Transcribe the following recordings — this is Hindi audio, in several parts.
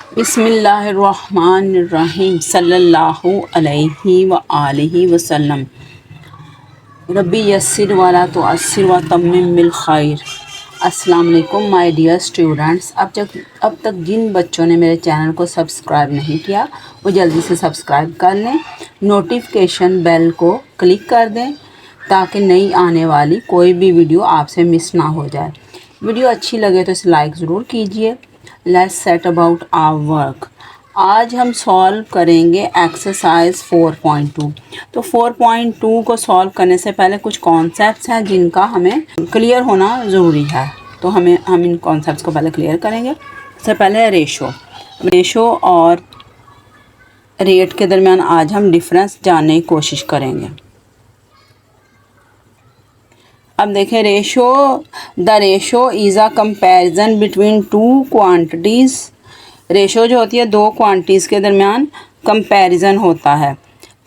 बिस्मिल्लाहिर्रहमानिर्रहीम सल्लल्लाहु अलैहि व आलिहि वसल्लम। रब्बी यस्सिर वला तुअस्सिर व तम्मिम बिल खैर। अस्सलाम वालेकुम माय डियर स्टूडेंट्स। अब तक जिन बच्चों ने मेरे चैनल को सब्सक्राइब नहीं किया वो जल्दी से सब्सक्राइब कर लें, नोटिफिकेशन बेल को क्लिक कर दें ताकि नई आने वाली कोई भी वीडियो आपसे मिस ना हो जाए। वीडियो अच्छी लगे तो इसे लाइक ज़रूर कीजिए। Let's set about our work. आज हम सॉल्व करेंगे एक्सरसाइज 4.2। तो 4.2 को सॉल्व करने से पहले कुछ कॉन्सेप्ट्स हैं जिनका हमें क्लियर होना ज़रूरी है। तो हम इन कॉन्सेप्ट्स को पहले क्लियर करेंगे। सबसे पहले रेशो और रेट के दरमियान आज हम डिफरेंस जानने की कोशिश करेंगे। अब देखें, the ratio is a comparison between two quantities. Ratio जो होती है दो क्वांटिटीज़ के दरमियान कंपैरिजन होता है।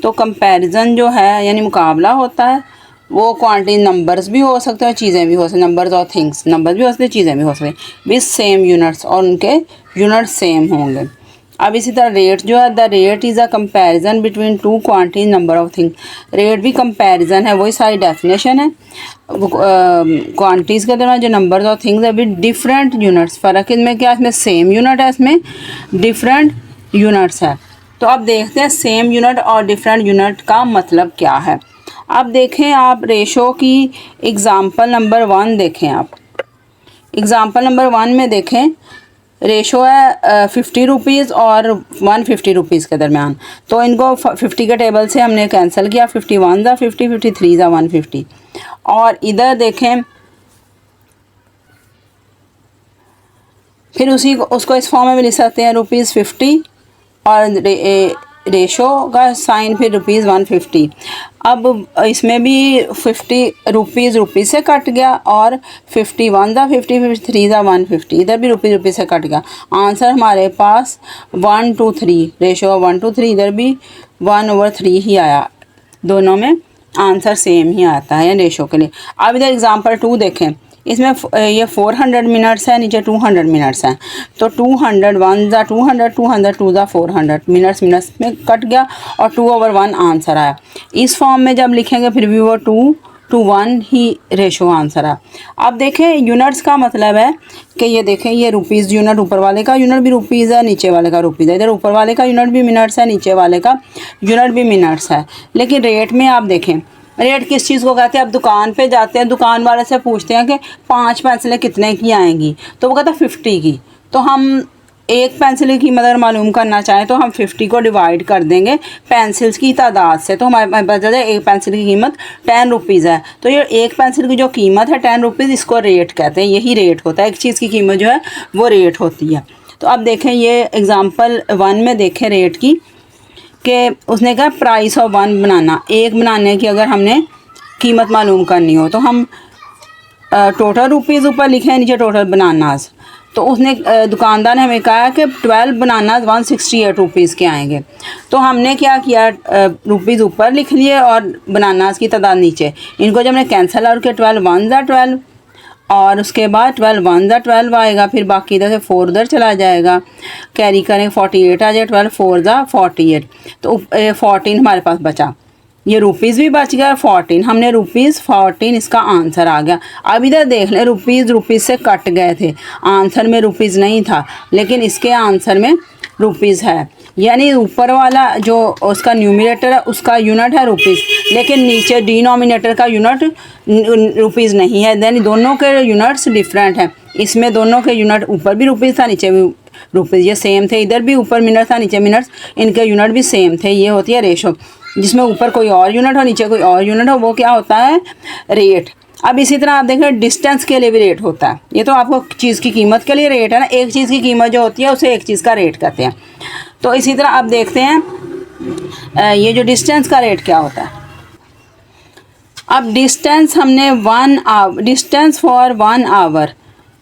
तो कंपैरिजन जो है यानी मुकाबला होता है। वो क्वांटिटी नंबर्स भी हो सकते हैं, चीज़ें भी हो सकती हैं, नंबर्स और थिंग्स, नंबर्स भी हो सकते हैं, चीज़ें भी हो सकती हैं, विद सेम यूनिट्स, और उनके यूनिट सेम होंगे। अब इसी तरह रेट जो है, the rate is a comparison between two quantity number of thing. Rate भी कंपैरिजन है, वही सारी डेफिनेशन है। क्वांटिटीज़ के दरमियान जो नंबर ऑफ थिंग्स है विद डिफरेंट यूनिट्स। फ़र्क इसमें क्या है, इसमें सेम यूनिट है, इसमें डिफरेंट यूनिट्स है। तो अब देखते हैं सेम यूनिट और डिफरेंट यूनिट का मतलब क्या है। अब देखें, आप रेशो की एग्ज़ाम्पल नंबर 1 देखें। आप एग्ज़ाम्पल नंबर 1 में देखें, रेशो है 50 रुपीज़ और 150 रुपीज़ के दरमियान। तो इनको 50 के टेबल से हमने कैंसिल किया, 51 ज़ा 50, 53 ज़ा 150। और इधर देखें, फिर उसको इस फॉर्म में भी लिख सकते हैं, ₹50 और रेशो का साइन फिर ₹150। अब इसमें भी 50 रुपीज़ से कट गया और 51 ज़ा 50, 53 ज़ा 150, इधर भी रुपीज़ से कट गया। आंसर हमारे पास 1/3, रेशो 1/3, इधर भी 1/3 ही आया। दोनों में आंसर सेम ही आता है रेशो के लिए। अब इधर एग्जांपल 2 देखें, इसमें ये 400 मिनट्स है, नीचे 200 मिनट्स हैं। तो 200 1 ज़ा 200, 200 2 ज़ा 400, मिनट्स में कट गया और 2/1 आंसर आया। इस फॉर्म में जब लिखेंगे फिर भी वो 2:1 ही रेशो आंसर है। अब देखें, यूनिट्स का मतलब है कि ये देखें, ये रुपीज़ यूनिट, ऊपर वाले का यूनिट भी रुपीज़ है, नीचे वाले का रुपीज़ है। इधर ऊपर वाले का यूनिट भी मिनट्स है, नीचे वाले का यूनिट भी मिनट्स है। लेकिन रेट में आप देखें, रेट किस चीज़ को कहते हैं। आप दुकान पे जाते हैं, दुकान वाले से पूछते हैं कि 5 पेंसिलें कितने की आएंगी, तो वो कहता है 50 की। तो हम एक पेंसिल की कीमत अगर मालूम करना चाहें तो हम 50 को डिवाइड कर देंगे पेंसिल्स की तादाद से। तो हमारे पास पता है एक पेंसिल की कीमत 10 रुपीज़ है। तो ये एक पेंसिल की जो कीमत है 10 रुपीज़, इसको रेट कहते हैं। यही रेट होता है, एक चीज़ की कीमत जो है वो रेट होती है। तो अब देखें, ये एग्ज़ाम्पल 1 में देखें रेट की, कि उसने कहा प्राइस ऑफ 1 बनाना, एक बनाने की अगर हमने कीमत मालूम करनी हो तो हम टोटल रुपीज़ ऊपर लिखे हैं, नीचे टोटल बनानाज। तो उसने दुकानदार ने हमें कहा कि 12 बनानाज 168 रुपीज़ के आएंगे। तो हमने क्या किया, रुपीज़ ऊपर लिख लिए और बनानाज की तादाद नीचे। इनको जब हमने कैंसिल आउट किया, 12 1 ज़ा 12 और उसके बाद 12 1 ज़ा 12 आएगा, फिर बाकी इधर से 4 उधर चला जाएगा, कैरी करें 48 आ जाए, 12 4 ज़ा 48। तो 14 हमारे पास बचा, ये रुपीज़ भी बच गया, 14 हमने ₹14 इसका आंसर आ गया। अब इधर देख लें, रुपीज़ से कट गए थे, आंसर में रुपीज़ नहीं था, लेकिन इसके आंसर में रुपीज़ है। यानी ऊपर वाला जो उसका न्यूमरेटर है उसका यूनिट है रुपीज़, लेकिन नीचे डिनोमिनेटर का यूनिट रुपीज़ नहीं है। यानी दोनों के यूनिट्स डिफरेंट हैं। इसमें दोनों के यूनिट, ऊपर भी रुपीज़ था, नीचे भी रुपीज़, ये सेम थे। इधर भी ऊपर मिनट था, नीचे मिनट्स, इनके यूनिट भी सेम थे। ये होती है रेशो। जिसमें ऊपर कोई और यूनिट हो, नीचे कोई और यूनिट हो, वो क्या होता है, रेट। अब इसी तरह आप देखें, डिस्टेंस के लिए भी रेट होता है। ये तो आपको चीज़ की कीमत के लिए रेट है ना, एक चीज़ की कीमत जो होती है उसे एक चीज़ का रेट कहते हैं। तो इसी तरह आप देखते हैं ये जो डिस्टेंस का रेट क्या होता है। अब डिस्टेंस हमने डिस्टेंस फॉर 1 आवर,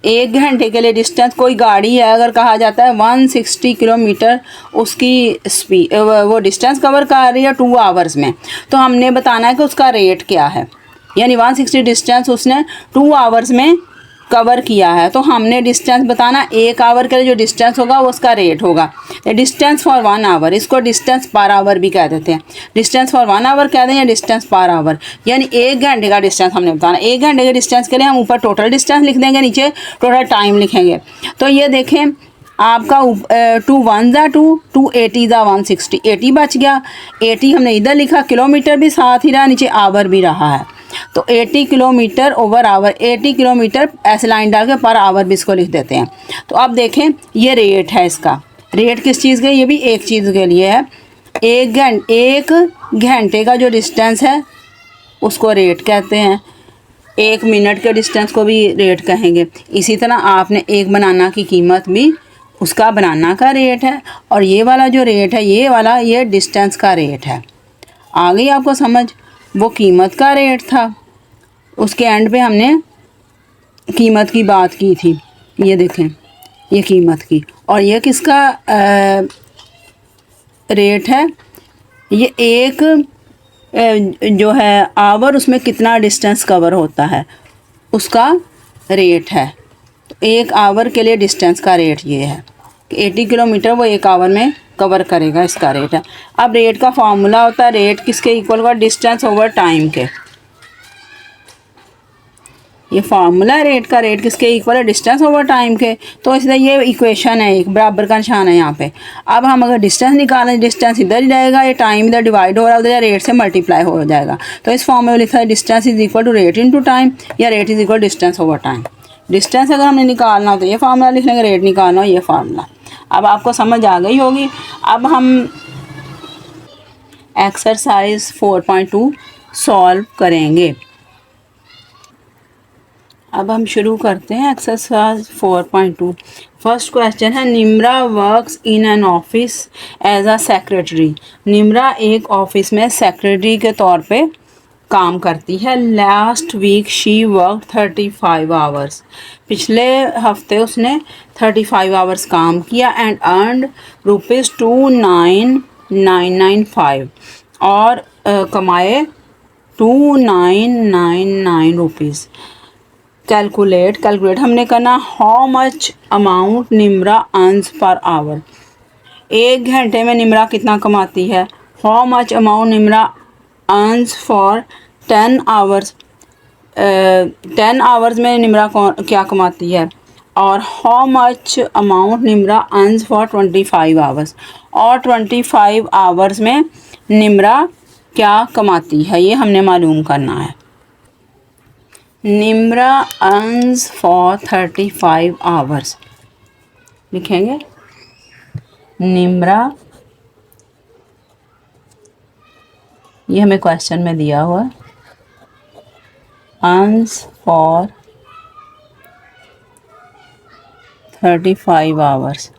1 घंटे के लिए डिस्टेंस, कोई गाड़ी है अगर कहा जाता है 160 किलोमीटर उसकी स्पीड, वो डिस्टेंस कवर कर रही है 2 आवर्स में, तो हमने बताना है कि उसका रेट क्या है। यानी 160 डिस्टेंस उसने 2 आवर्स में कवर किया है, तो हमने डिस्टेंस बताना, 1 आवर के लिए जो डिस्टेंस होगा वो उसका रेट होगा। डिस्टेंस फॉर 1 आवर, इसको डिस्टेंस पर आवर भी कह देते हैं। डिस्टेंस फॉर 1 आवर कह दें या डिस्टेंस पर आवर, यानी 1 घंटे का डिस्टेंस हमने बताना। 1 घंटे के डिस्टेंस के लिए हम ऊपर टोटल डिस्टेंस लिख देंगे, नीचे टोटल टाइम लिखेंगे। तो ये देखें आपका 2 1 ज़ा 2, 2 80 ज़ा 160, 80 बच गया। 80 हमने इधर लिखा, किलोमीटर भी साथ ही रहा, नीचे आवर भी रहा है, तो 80 किलोमीटर ओवर आवर, 80 किलोमीटर ऐसे लाइन डाल के पर आवर भी इसको लिख देते हैं। तो अब देखें ये रेट है, इसका रेट किस चीज़ के, ये भी एक चीज़ के लिए है। 1 घंटे का जो डिस्टेंस है उसको रेट कहते हैं, 1 मिनट के डिस्टेंस को भी रेट कहेंगे। इसी तरह आपने एक बनाना की कीमत भी उसका बनाना का रेट है, और ये वाला जो रेट है, ये वाला ये डिस्टेंस का रेट है। आ गई आपको समझ, वो कीमत का रेट था, उसके एंड पे हमने कीमत की बात की थी। ये देखें ये कीमत की, और ये किसका रेट है, ये एक जो है आवर, उसमें कितना डिस्टेंस कवर होता है उसका रेट है। तो 1 आवर के लिए डिस्टेंस का रेट ये है कि 80 किलोमीटर वो 1 आवर में कवर करेगा, इसका रेट है। अब रेट का फार्मूला होता है, रेट किसके इक्वल होगा, डिस्टेंस ओवर टाइम के। ये फार्मूला है रेट का, रेट किसके इक्वल है, डिस्टेंस ओवर टाइम के। तो इसलिए ये इक्वेशन है, एक बराबर का निशान है यहाँ पे। अब हम अगर डिस्टेंस निकालें, डिस्टेंस इधर ही रहेगा, ये टाइम इधर डिवाइड हो रहा है, उधर रेट से मल्टीप्लाई हो जाएगा। तो इस फॉर्म में लिखा है distance is equal to rate into time, या rate is equal distance over time. Distance अगर हमने निकालना हो तो ये फार्मूला लिख लेंगे, रेट निकालना हो ये फार्मूला। अब आपको समझ आ गई होगी। अब हम एक्सरसाइज 4.2 सॉल्व करेंगे। अब हम शुरू करते हैं एक्सरसाइज 4.2। फर्स्ट क्वेश्चन है, Nimra works in an office as a secretary. Nimra एक ऑफिस में सेक्रेटरी के तौर पे काम करती है। Last week she work 35 hours. पिछले हफ्ते उसने 35 आवर्स काम किया एंड अर्नड ₹29,995, और कमाए 2999 रुपीज़। कैलकुलेट हमने करना, how much amount Nimra earns per our. 1 घंटे में निम्रा कितना कमाती है। How much amount Nimra earns for 10 hours. 10 hours में निम्रा क्या कमाती है। और how much amount Nimra earns for 25 hours. और 25 आवर्स में निम्रा क्या कमाती है, ये हमने मालूम करना है। निम्रा अर्न्स फॉर 35 आवर्स लिखेंगे। निम्रा, ये हमें क्वेश्चन में दिया हुआ है, अर्न्स फॉर 35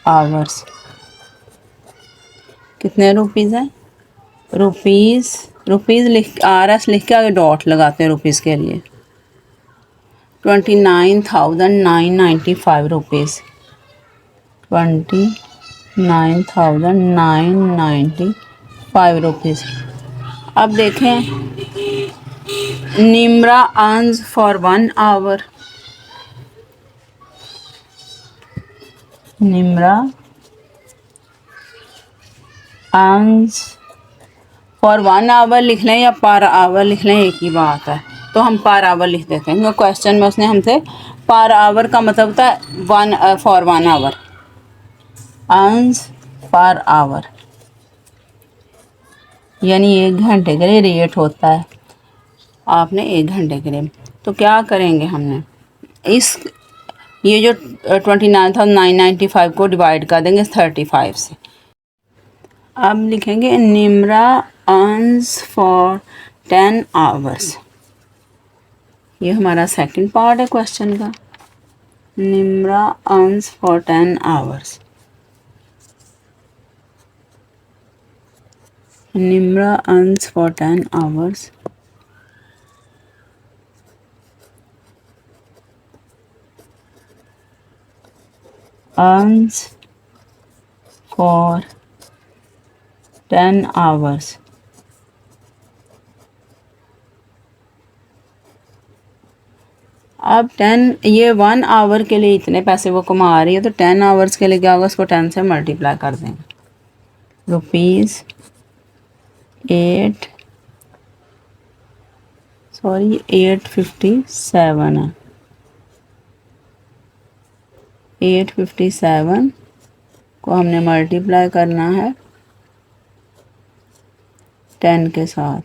आवर्स। कितने रुपीज़ हैं, रुपीज़ लिख RS लिख के आगे डॉट लगाते हैं रुपीज़ के लिए। 29,995 रुपीज़, 29,995 रुपीज़। अब देखें, Nimra earns for 1 hour. Nimra earns for 1 hour लिख लें या पर आवर लिख लें, एक ही बात है। तो हम पर आवर लिख देते हैं, क्योंकि क्वेश्चन में उसने हमसे पर आवर का मतलब होता है for 1 hour. Earns per hour यानी 1 घंटे के लिए रेट होता है। आपने 1 घंटे के लिए, तो क्या करेंगे हमने, इस ये जो 29,995 को डिवाइड कर देंगे 35 से। अब लिखेंगे निम्रा अर्न्स फॉर 10 आवर्स। ये हमारा सेकंड पार्ट है क्वेश्चन का। Nimra earns for 10 hours. Nimra earns for 10 hours. Earns for 10 hours. अब 10, ये 1 आवर के लिए इतने पैसे वो कमा रही है, तो 10 आवर्स के लिए क्या होगा, उसको 10 से मल्टीप्लाई कर देंगे। रुपीज़ 857 है, 857 को हमने मल्टीप्लाई करना है 10 के साथ,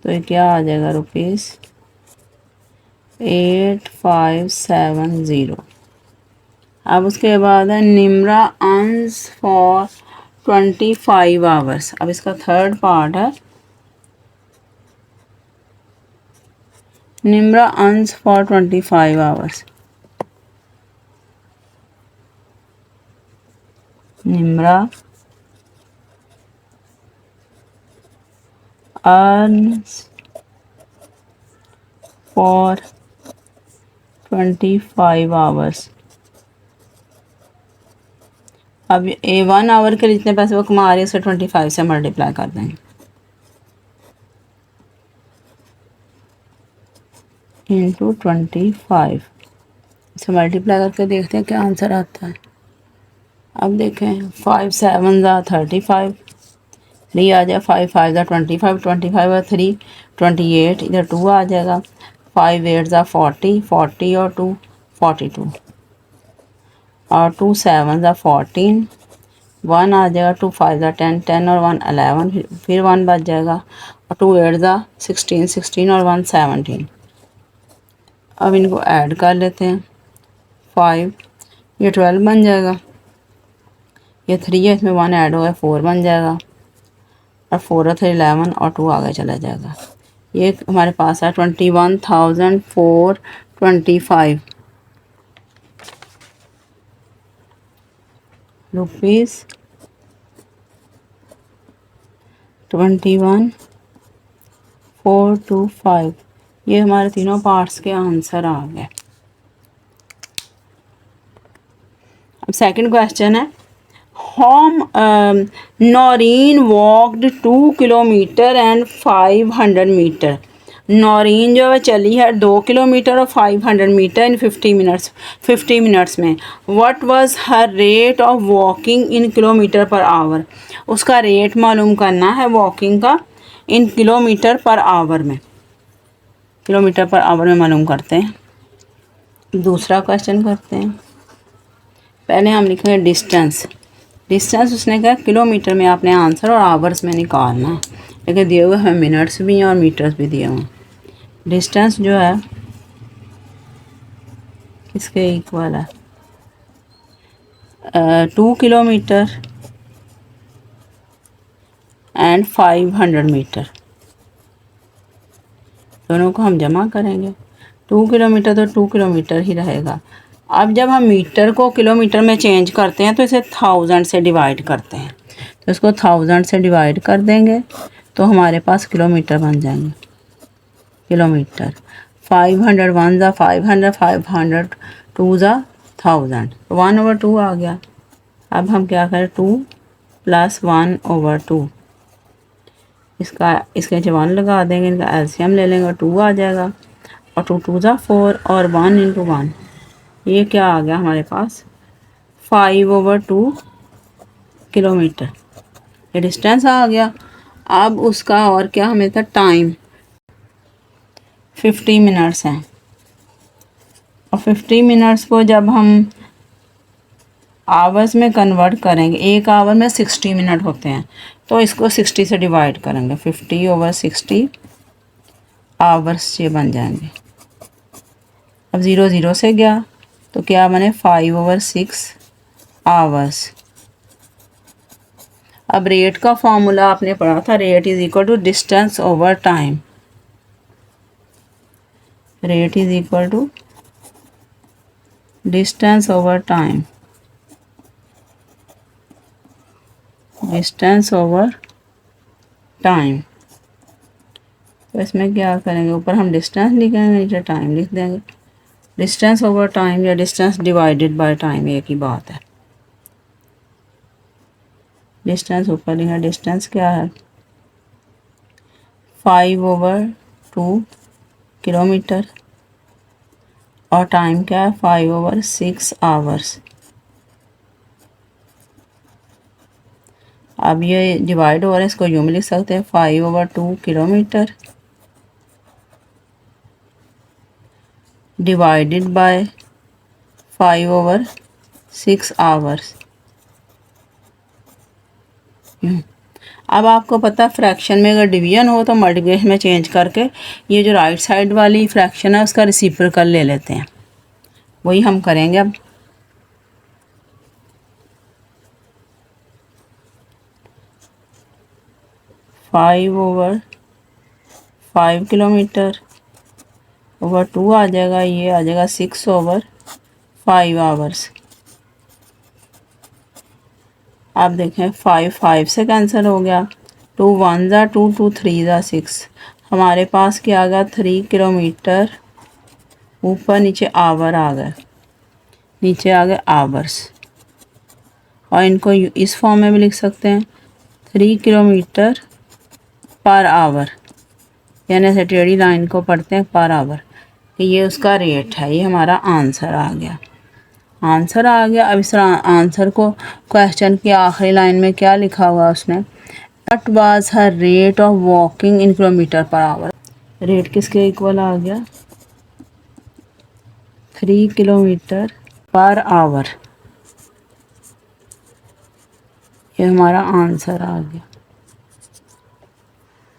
तो ये क्या आ जाएगा, ₹8570। अब उसके बाद है निम्रा अर्न्स फॉर 25 आवर्स। अब इसका थर्ड पार्ट है, Nimra earns for 25 hours. Nimra earns for 25 hours. अब ये 1 आवर के लिए जितने पैसे वो कमा रही है उसे 25 से मल्टीप्लाई कर देंगे, इंटू 25। इसे मल्टीप्लाई करके देखते हैं क्या आंसर आता है। अब देखें, 5 7 ज़ा 35, 3 आ जाए, 5 5 ज़ा 25, 25 और 3 28, इधर 2 आ जाएगा, 5 8 ज़ा 40, 40 और 2 42, और 2 7 ज़ा 14, 1 आ जाएगा, 2 5 ज़ा 10, 10 और 1 11, फिर 1 बच जाएगा, और 2 8 ज़ा 16, 16 और 1 17। अब इनको ऐड कर लेते हैं, 5, ये 12 बन जाएगा, ये 3 है, इसमें 1 ऐड होगा 4 बन जाएगा, और 4 और 3 11 और 2 आगे चला जाएगा। ये हमारे पास है 21,425 रुपीज़, 21,425। ये हमारे तीनों पार्ट्स के आंसर आ गए। अब सेकंड क्वेश्चन है, home Naureen walked 2 kilometre and 500 metre. Naureen जो है चली है 2 किलोमीटर और 500 मीटर इन 50 मिनट्स में। What was her rate of walking in kilometre per hour. उसका रेट मालूम करना है वॉकिंग का इन किलोमीटर पर आवर में, किलोमीटर पर आवर में मालूम करते हैं। दूसरा क्वेश्चन करते हैं। पहले हम लिखेंगे डिस्टेंस। डिस्टेंस उसने कहा किलोमीटर में आपने आंसर और आवर्स में निकालना है, लेकिन दिए हुए हमें मिनट्स भी हैं और मीटर्स भी दिए हुए हैं। डिस्टेंस जो है किसके इक्वल है, 2 किलोमीटर एंड 500 मीटर, दोनों को हम जमा करेंगे। 2 किलोमीटर तो 2 किलोमीटर ही रहेगा। अब जब हम मीटर को किलोमीटर में चेंज करते हैं तो इसे 1000 से डिवाइड करते हैं, तो इसको 1000 से डिवाइड कर देंगे तो हमारे पास किलोमीटर बन जाएंगे। किलोमीटर 500 1 ज़ा 500, 500 2 ज़ा 1000, 1/2 आ गया। अब हम क्या करें, 2 + 1/2, इसके नीचे 1 लगा देंगे, इनका एलसीएम ले लेंगे और 2 आ जाएगा, और 2 2 ज़ा 4 और 1 × 1, ये क्या आ गया हमारे पास, 5/2 किलोमीटर। ये डिस्टेंस आ गया। अब उसका और क्या हमें था, टाइम 50 मिनट्स हैं, और 50 मिनट्स को जब हम आवर्स में कन्वर्ट करेंगे, 1 आवर में 60 मिनट होते हैं, तो इसको 60 से डिवाइड करेंगे, 50/60 आवर्स ये बन जाएंगे। अब 0 0 से गया तो क्या बने, 5/6 आवर्स। अब रेट का फॉर्मूला आपने पढ़ा था, rate is equal to distance over time. Rate is equal to distance over time, distance over time. तो इसमें क्या करेंगे, ऊपर हम डिस्टेंस लिखेंगे, नीचे टाइम लिख देंगे। डिस्टेंस ओवर टाइम या डिस्टेंस डिवाइडेड बाय टाइम एक ही बात है। डिस्टेंस ऊपर लिखा, डिस्टेंस क्या है, 5/2 किलोमीटर और टाइम क्या है 5/6 आवर्स। अब ये डिवाइड हो रहा है, इसको यूँ भी लिख सकते हैं 5/2 किलोमीटर डिवाइडेड बाय 5/6 आवर्स। अब आपको पता है फ्रैक्शन में अगर डिवीजन हो तो मल्टीप्लिकेशन में चेंज करके ये जो राइट साइड वाली फ्रैक्शन है उसका रेसिप्रोकल ले लेते हैं, वही हम करेंगे अब। 5/5 किलोमीटर ओवर 2 आ जाएगा, ये आ जाएगा 6/5 आवर्स। आप देखें 5 से कैंसिल हो गया, 2 1 ज़ा 2 2 3 ज़ा 6, हमारे पास क्या आ गया 3 किलोमीटर, ऊपर नीचे आवर आ गए, नीचे आ गए आवर्स। और इनको इस फॉर्म में भी लिख सकते हैं 3 किलोमीटर पर आवर, यानी ऐसे टेढ़ी लाइन को पढ़ते हैं पर आवर कि ये उसका रेट है। ये हमारा आंसर आ गया, आंसर आ गया। अब इस आंसर को क्वेश्चन की आखिरी लाइन में क्या लिखा हुआ उसने, what was her rate of walking in kilometre per hour. Rate किसके इक्वल आ गया 3 किलोमीटर पर आवर। ये हमारा आंसर आ गया।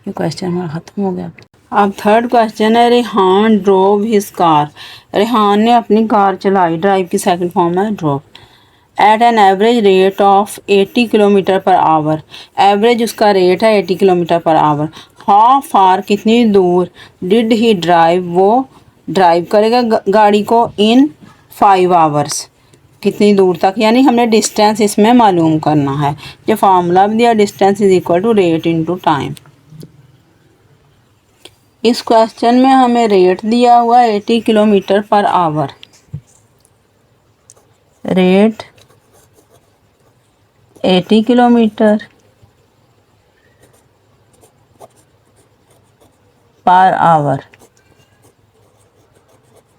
ये क्वेश्चन हमारा ख़त्म हो गया। अब थर्ड क्वेश्चन है, Rehan drove his car. Rehan ने अपनी कार चलाई, ड्राइव की सेकंड फॉर्म है drove, at an average rate of 80 kilometre per hour. Average उसका रेट है 80 kilometre per hour. How far कितनी दूर, डिड ही ड्राइव वो ड्राइव करेगा गाड़ी को, इन 5 आवर्स, कितनी दूर तक, यानी हमने डिस्टेंस इसमें मालूम करना है। जो फार्मूला भी दिया, distance is equal to rate into time. इस क्वेश्चन में हमें रेट दिया हुआ 80 kilometre per hour. Rate 80 kilometre per hour.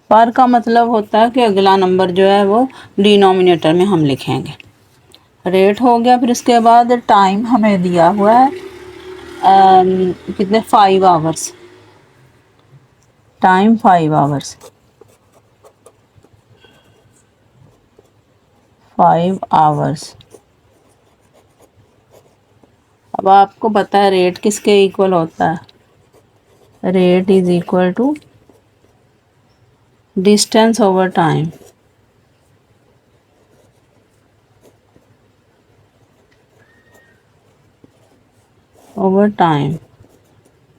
Per का मतलब होता है कि अगला नंबर जो है वो डिनोमिनेटर में हम लिखेंगे। रेट हो गया, फिर उसके बाद टाइम हमें दिया हुआ है कितने 5 आवर्स, टाइम 5 आवर्स, 5 आवर्स। अब आपको पता है रेट किसके इक्वल होता है, rate is equal to distance over time. Over time.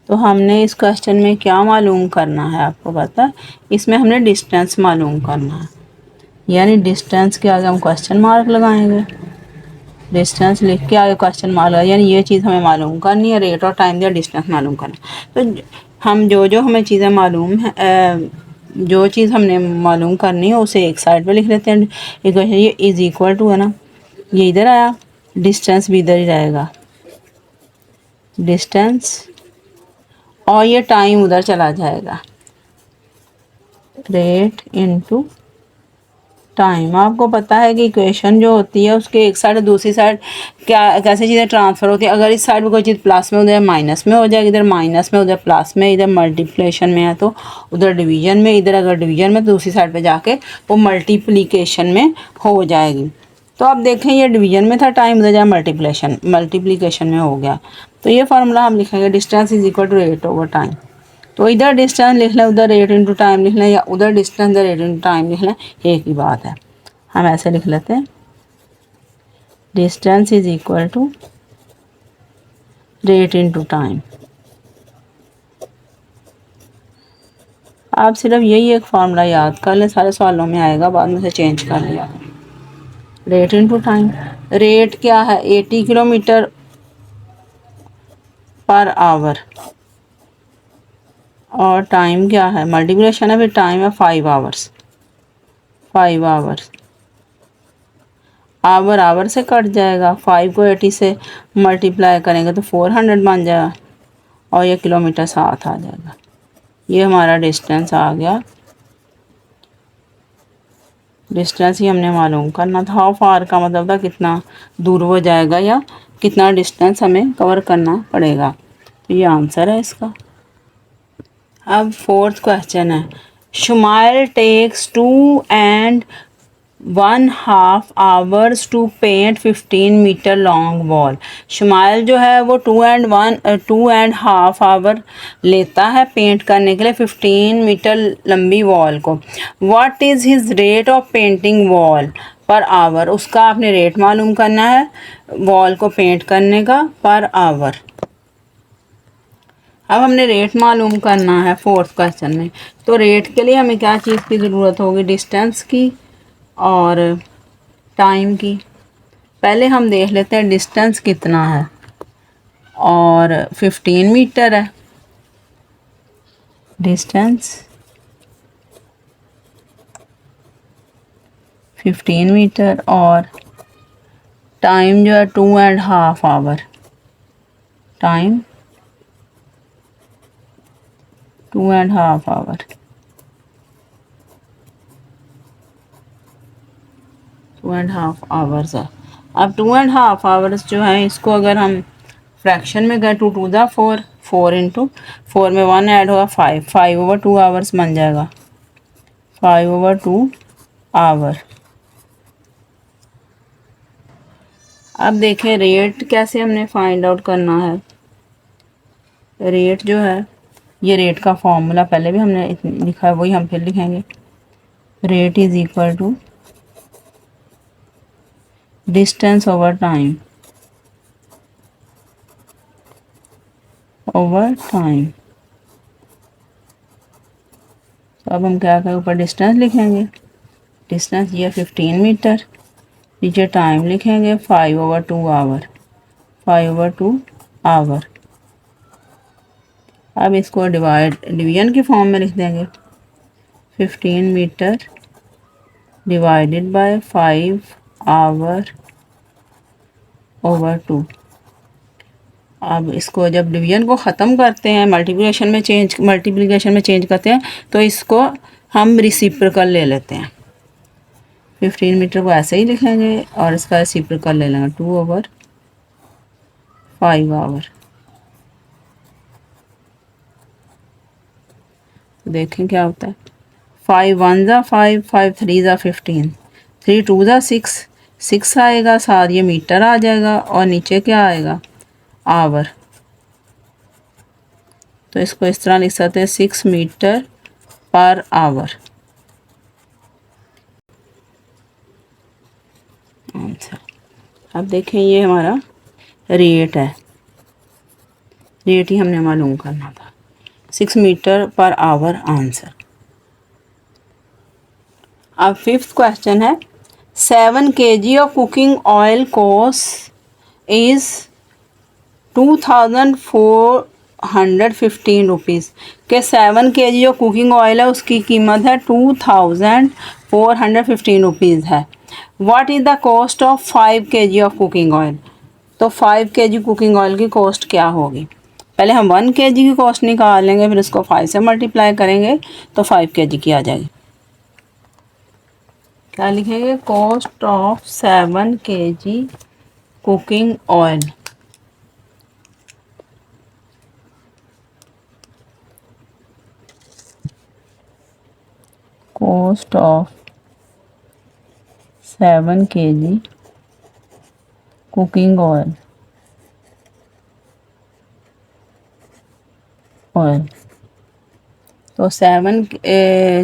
तो हमने इस क्वेश्चन में क्या मालूम करना है आपको पता है, इसमें हमने डिस्टेंस मालूम करना है, यानी डिस्टेंस के आगे हम क्वेश्चन मार्क लगाएंगे, डिस्टेंस लिख के आगे क्वेश्चन मार्क लगाएंगे, यानी ये चीज़ हमें मालूम करनी है, रेट और टाइम दिया, डिस्टेंस मालूम करना। तो हम जो हमें चीज़ें मालूम है, जो चीज़ हमने मालूम करनी है उसे एक साइड पे लिख लेते हैं। इक्वेशन ये इज इक्वल टू है ना, ये इधर आया, डिस्टेंस भी इधर ही रहेगा, डिस्टेंस, और ये टाइम उधर चला जाएगा, रेट इनटू टाइम। आपको पता है कि इक्वेशन जो होती है उसके एक साइड दूसरी साइड क्या कैसे चीज़ें ट्रांसफ़र होती है। अगर इस साइड में कोई चीज़ प्लस में उधर माइनस में हो जाएगी, इधर माइनस में उधर प्लस में, इधर मल्टीप्लिकेशन में है तो उधर डिवीजन में, इधर अगर डिवीजन में तो दूसरी साइड पे जाके वो मल्टीप्लिकेशन में हो जाएगी। तो आप देखें ये डिवीजन में था टाइम, उधर जाए मल्टीप्लिकेशन में हो गया। तो ये फार्मूला हम लिखेंगे, distance is equal to rate over time. तो इधर डिस्टेंस लिख लें, उधर रेट इनटू टाइम लिख लें, या उधर डिस्टेंस इधर रेट इनटू टाइम लिख लें, एक ही बात है। हम ऐसे लिख लेते हैं, distance is equal to rate into time. आप सिर्फ यही एक फार्मूला याद कर लें, सारे सवालों में आएगा, बाद में से चेंज कर लिया। रेट इनटू टाइम, रेट क्या है 80 किलोमीटर पर आवर, और टाइम क्या है मल्टीप्लिकेशन है, फिर टाइम है 5 आवर्स, 5 आवर्स। आवर आवर से कट जाएगा, 5 को 80 से मल्टीप्लाई करेंगे तो 400 बन जाएगा, और ये किलोमीटर साथ आ जाएगा। ये हमारा डिस्टेंस आ गया डिस्टेंस ही हमने मालूम करना था। हाउ फार का मतलब था कितना दूर वो जाएगा या कितना डिस्टेंस हमें कवर करना पड़ेगा। तो ये आंसर है इसका। अब फोर्थ क्वेश्चन है, Shumail takes 2.5 hours to paint 15 metre long wall. Shumail जो है वो 2.5 hour लेता है पेंट करने के लिए 15 मीटर लंबी वॉल को। What is his rate of painting wall पर आवर। उसका आपने रेट मालूम करना है वॉल को पेंट करने का पर आवर। अब हमने रेट मालूम करना है फोर्थ क्वेश्चन में। तो रेट के लिए हमें क्या चीज़ की ज़रूरत होगी, डिस्टेंस की और टाइम की। पहले हम देख लेते हैं डिस्टेंस कितना है, और 15 मीटर है डिस्टेंस, 15 मीटर, और टाइम जो है 2.5 आवर, टाइम 2.5 आवर, 2.5 आवर्स है। अब 2.5 आवर्स जो है इसको अगर हम फ्रैक्शन में गए 2 2 ज़ा 4, 4 इंटू 4 में 1 ऐड होगा 5, 5/2 आवर्स बन जाएगा, 5/2 आवर। अब देखें रेट कैसे हमने फाइंड आउट करना है। रेट जो है ये रेट का फॉर्मूला पहले भी हमने लिखा है, वही हम फिर लिखेंगे। Rate is equal to distance over time, over time. तो अब हम क्या करें, ऊपर डिस्टेंस लिखेंगे, डिस्टेंस ये 15 मीटर, नीचे टाइम लिखेंगे 5/2 आवर, 5/2 आवर। अब इसको डिवीजन के फॉर्म में लिख देंगे, 15 metre divided by 5 hour over 2। अब इसको जब डिवीजन को ख़त्म करते हैं मल्टीप्लिकेशन में चेंज करते हैं तो इसको हम रिसिप्रोकल ले लेते हैं। 15 मीटर को ऐसे ही लिखेंगे और इसका रिसिप्रोकल ले लेंगे 2/5 आवर। तो देखें क्या होता है, 5 1 ज़ा 5, 5 3 ज़ा 15, 3 2 ज़ा 6, 6 आएगा, साथ ये मीटर आ जाएगा और नीचे क्या आएगा, आवर। तो इसको इस तरह लिख सकते हैं 6 मीटर पर आवर। आंसर। अब देखें ये हमारा रेट है, रेट ही हमने मालूम करना था, 6 मीटर पर आवर आंसर। अब फिफ्थ क्वेश्चन है, 7 kg of cooking oil cost is 2415 rupees के 7 kg जो कुकिंग ऑयल है उसकी कीमत है 2415 रुपीज़ है। What is the cost of 5 kg of cooking oil. तो 5 kg कुकिंग ऑयल की कॉस्ट क्या होगी। पहले हम 1 kg की कॉस्ट निकाल लेंगे, फिर इसको 5 से मल्टीप्लाई करेंगे तो 5 kg की आ जाएगी। क्या लिखेंगे, cost of 7 kg cooking oil, cost of 7 kg cooking oil, तो 7 kg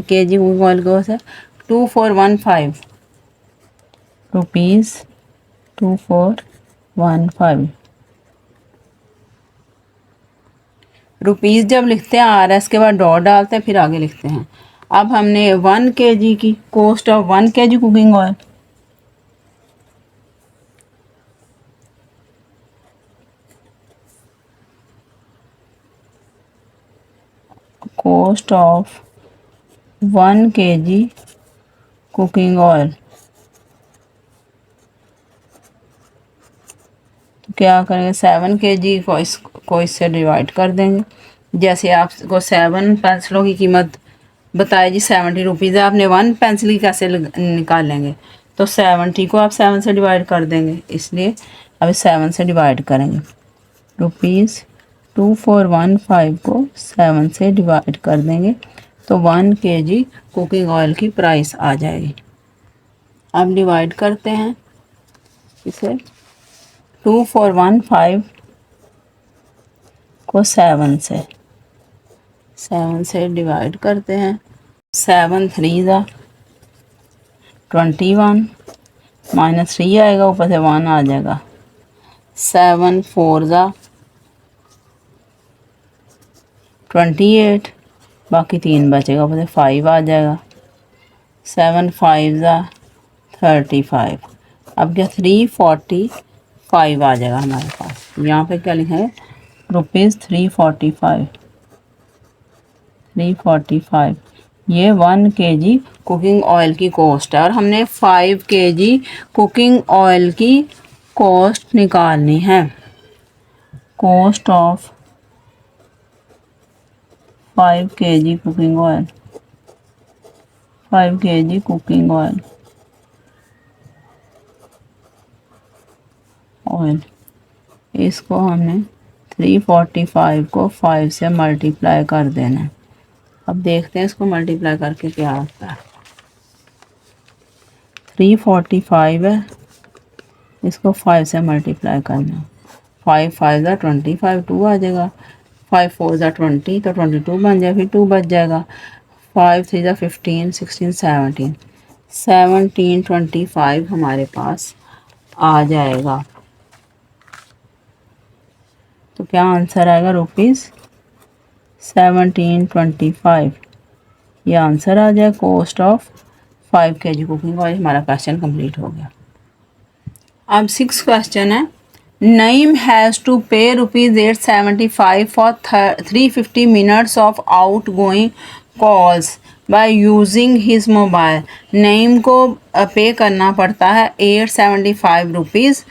कुकिंग ऑयल को है 2415 रुपीज़, 2415 रुपीज़। जब लिखते हैं RS के बाद डॉट डालते हैं फिर आगे लिखते हैं। अब हमने 1 kg की cost of 1 kg cooking oil, cost of 1 kg cooking oil, तो क्या करेंगे 7 kg को इससे डिवाइड कर देंगे। जैसे आपको 7 पेंसिलों की कीमत बताया जी 70 रुपीज़ है, आपने 1 पेंसिल की कैसे निकाल लेंगे, तो 70 को आप 7 से डिवाइड कर देंगे, इसलिए अभी 7 से डिवाइड करेंगे। ₹2415 को 7 से डिवाइड कर देंगे तो 1 kg कुकिंग ऑयल की प्राइस आ जाएगी। अब डिवाइड करते हैं इसे, 2415 को 7 से डिवाइड करते हैं। 7 3 ज़ा 21, -3 आएगा, ऊपर से 1 आ जाएगा। 7 4 ज़ा 28, बाकी 3 बचेगा, ऊपर से 5 आ जाएगा। 7 5 ज़ा 35, अब क्या 345 आ जाएगा हमारे पास। यहाँ पे क्या लिखा है, ₹345, 345। ये 1 kg कुकिंग ऑयल की कॉस्ट है और हमने 5 kg कुकिंग ऑयल की कॉस्ट निकालनी है। Cost of 5 kg cooking oil, 5 kg cooking oil इसको हमने 345 को 5 से मल्टीप्लाई कर देना है। अब देखते हैं इसको मल्टीप्लाई करके क्या आता है। 345 है, इसको 5 से मल्टीप्लाई करना। 5 5 ज़ा 25, 2 आ जाएगा। 5 4 ज़ा 20, तो 22 बन जाएगा, फिर 2 बच जाएगा। 5 3 ज़ा 15, 16 17, 1725 हमारे पास आ जाएगा। तो क्या आंसर आएगा, ₹1725। ये आंसर आ जाए cost of 5 kg cooking oil. हमारा क्वेश्चन कंप्लीट हो गया। अब 6 क्वेश्चन है। नईम हैज़ टू पे ₹875 for 350 minutes of out going calls by using his mobile. Naeem को पे करना पड़ता है 875 रुपीज़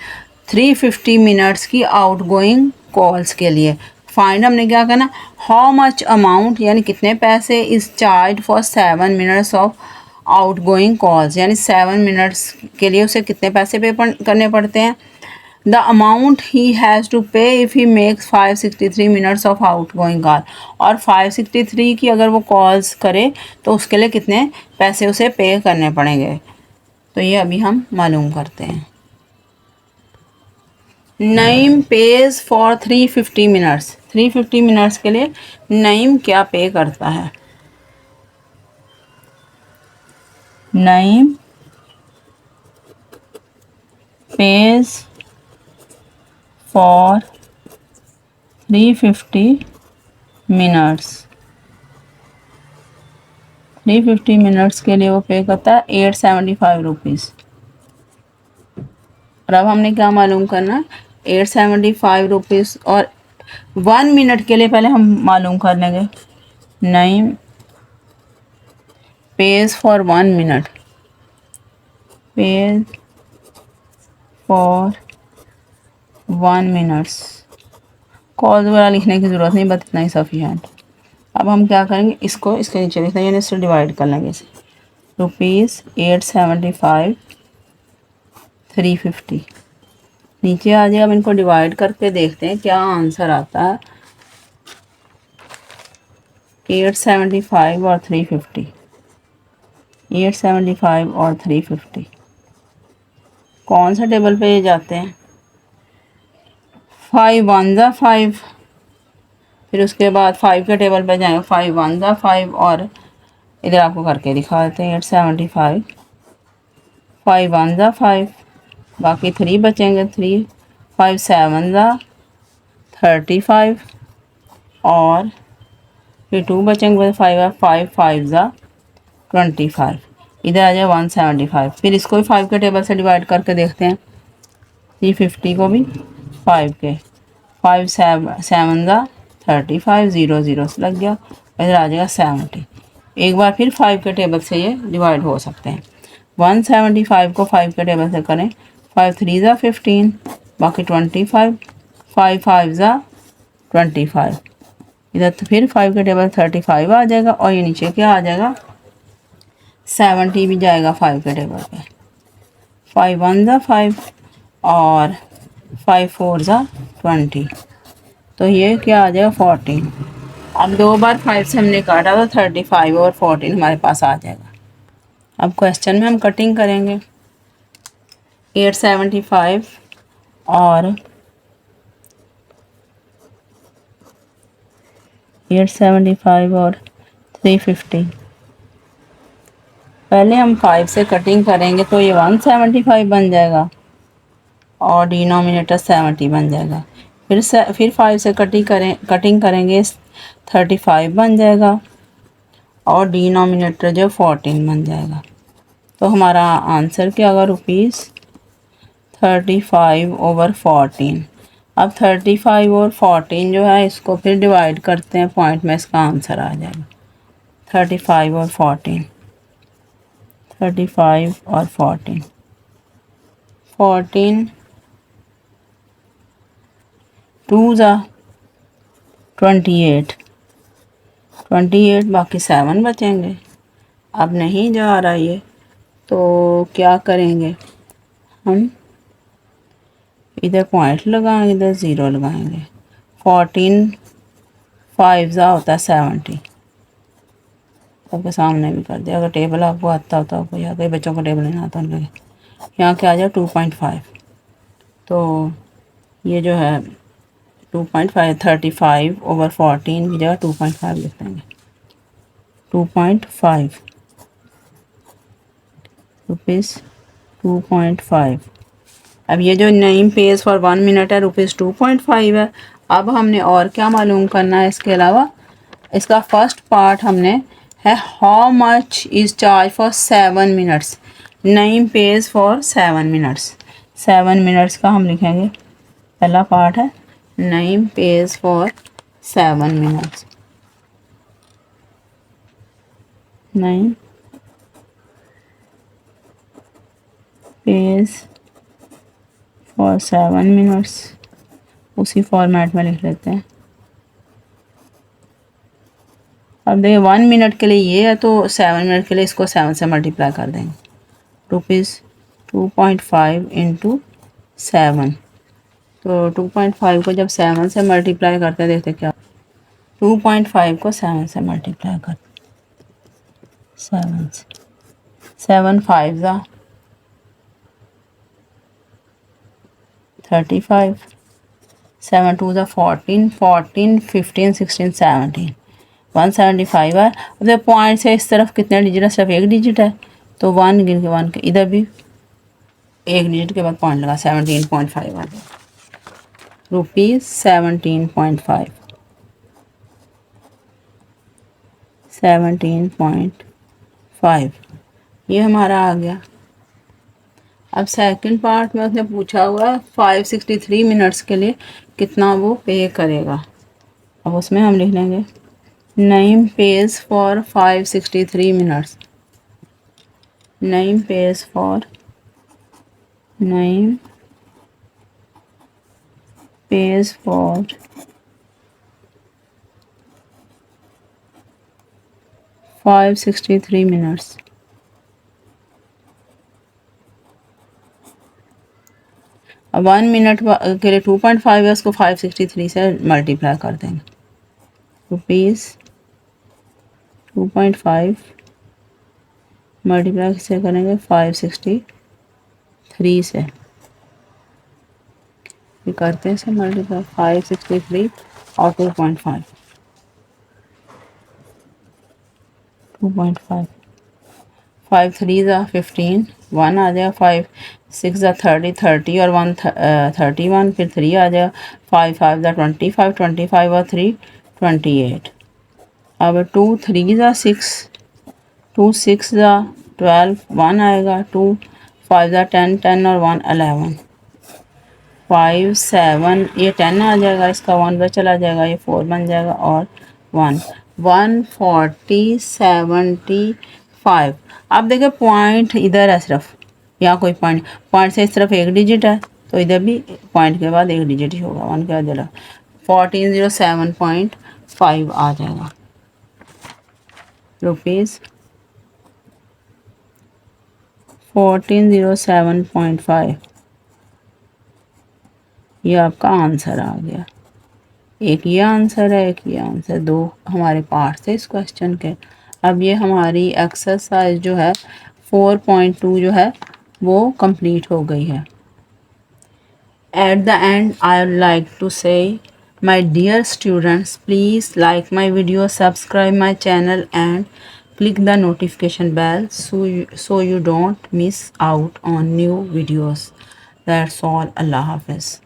350 मिनट्स की आउट गोइंग कॉल्स के लिए। फाइंड, हमने क्या करना, हाउ मच अमाउंट यानी कितने पैसे is charge for 7 minutes of out going calls, यानी 7 मिनट्स के लिए उसे कितने पैसे पे करने पड़ते हैं। The amount he has to pay if he makes 563 minutes of out going call, और 563 की अगर वो कॉल्स करे तो उसके लिए कितने पैसे उसे पे करने पड़ेंगे। तो ये अभी हम मालूम करते हैं। Naeem page for 350 minutes, 350 minutes के लिए नईम क्या पे करता है। Naeem page for 350 minutes, 350 minutes के लिए वो पे करता है 875 रुपीज़। और अब हमने क्या मालूम करना, 875 रुपीज़, और 1 मिनट के लिए पहले हम मालूम कर लेंगे। Naeem page for 1 minute, page for 1 minutes. Call वगैरह लिखने की ज़रूरत नहीं, बस इतना ही सफिशेंट। अब हम क्या करेंगे, इसको इसके नीचे लिखना है, यानी इससे डिवाइड कर लेंगे इसे। ₹875 350 नीचे आ जाए। अब इनको डिवाइड करके देखते हैं क्या आंसर आता है। 875 और 350, 875 और 350 कौन सा टेबल पे ये जाते हैं। 5 1 ज़ा 5, फिर उसके बाद 5 के टेबल पे जाएंगे। 5 1 ज़ा 5, और इधर आपको करके दिखा देते हैं। 875, 5 1 ज़ा 5, बाकी 3 बचेंगे। 3 5 7 ज़ा 35, और फिर 2 बचेंगे। 5 5 5 ज़ा 25, इधर आ जाए 175। फिर इसको भी 5 के टेबल से डिवाइड करके देखते हैं। 350 को भी 5 के, 5 7 ज़ा 35, 0 0 से लग गया, इधर आ जाएगा 70। एक बार फिर 5 के टेबल से ये डिवाइड हो सकते हैं। 175 को 5 के टेबल से करें। 5 3 ज़ा 15, बाकी 25, 5 5 ज़ा 25, इधर तो फिर 5 के टेबल 35 आ जाएगा और ये नीचे क्या आ जाएगा 70 भी जाएगा 5 के टेबल पे। 5 1 ज़ा 5 और 5 4 ज़ा 20, तो ये क्या आ जाएगा 14। अब 2 बार 5 से हमने काटा तो 35 और 14 हमारे पास आ जाएगा। अब क्वेश्चन में हम कटिंग करेंगे 875 और 875 और 350। पहले हम 5 से कटिंग करेंगे तो ये 175 बन जाएगा और डिनोमिनेटर 70 बन जाएगा। फिर 5 से कटिंग करेंगे 35 बन जाएगा और डिनोमिनेटर जो 14 बन जाएगा। तो हमारा आंसर क्या होगा ₹35/14। अब 35 और 14 जो है इसको फिर डिवाइड करते हैं पॉइंट में, इसका आंसर आ जाएगा 35 और 14। 35 और 14 2 ज़ा 28 बाकी 7 बचेंगे। अब नहीं जा रहा ये, तो क्या करेंगे हम, इधर पॉइंट लगाएंगे इधर 0 लगाएंगे। 14 5 ज़ा होता है 70, सबके सामने भी कर दिया। अगर टेबल आपको आता होता है या कई बच्चों को टेबल नहीं आता उनके, यहाँ क्या आ जाए 2.5, तो ये जो है 2.5 35/14 की जगह 2.5 लिख देंगे। 2.5 रुपीज़ 2.5। अब ये जो नेम पेज फॉर 1 मिनट है ₹2.5 है। अब हमने और क्या मालूम करना है इसके अलावा, इसका फर्स्ट पार्ट हमने है how much is charge for 7 minutes. Name page for 7 minutes, 7 minutes का हम लिखेंगे। पहला पार्ट है name page for 7 minutes. Name page for 7 minutes, उसी फॉर्मेट में लिख लेते हैं। अब देखिए 1 मिनट के लिए ये है, तो 7 मिनट के लिए इसको 7 से मल्टीप्लाई कर देंगे। ₹2.5 इंटू 7, तो 2.5 को जब 7 से मल्टीप्लाई करते हैं देखते क्या, 2.5 को 7 से मल्टीप्लाई करते 7 से, 7 5 ज़ा 35, 7 2 ज़ा 14 14 15 16 17 175 है। अब पॉइंट से इस तरफ कितने डिजिट है, सिर्फ एक डिजिट है, तो 1 गिन के 1 के इधर भी एक डिजिट के बाद पॉइंट लगा 17.5 आ गया। ₹17.5 17.5 ये हमारा आ गया। अब सेकंड पार्ट में उसने पूछा हुआ 563 मिनट्स के लिए कितना वो पे करेगा। अब उसमें हम लिख लेंगे name page for 563 minutes. Name page for 563 minutes. अब 1 मिनट के लिए 2.5 है, उसको 563 से मल्टीप्लाई कर देंगे। ₹2.5 मल्टीप्लाई किससे करेंगे 563 से, ये करते हैं इसे मल्टीप्लाई 563 और 2.5 5 3 ज़ा 15 1 आ जाएगा, 5 6 ज़ा 30 30 और 1 31, फिर 3 आ जाएगा, 5 5 ज़ा 25 25 और 3 28। अब 2 3 ज़ा 6 2 6 ज़ा 12 1 आएगा, 2 5 ज़ा 10 10 और 1 11 5 7 ये 10 आ जाएगा, इसका 1 पर चला जाएगा, ये 4 बन जाएगा और 1 140 75। अब देखिए पॉइंट इधर है, सिर्फ यहाँ कोई पॉइंट से इस तरफ एक डिजिट है, तो इधर भी पॉइंट के बाद एक डिजिट ही होगा, 1 के बाद 1407.5 5 आ जाएगा, रुपीज़ 1407.5। ये आपका आंसर आ गया। एक ये आंसर है, एक ये आंसर, दो हमारे पार्ट थे इस क्वेश्चन के। अब ये हमारी एक्सरसाइज जो है 4.2 जो है वो कंप्लीट हो गई है। At the end, I would like to say, my dear students, please like my video, subscribe my channel and click the notification bell so you don't miss out on new videos. That's all. Allah Hafiz.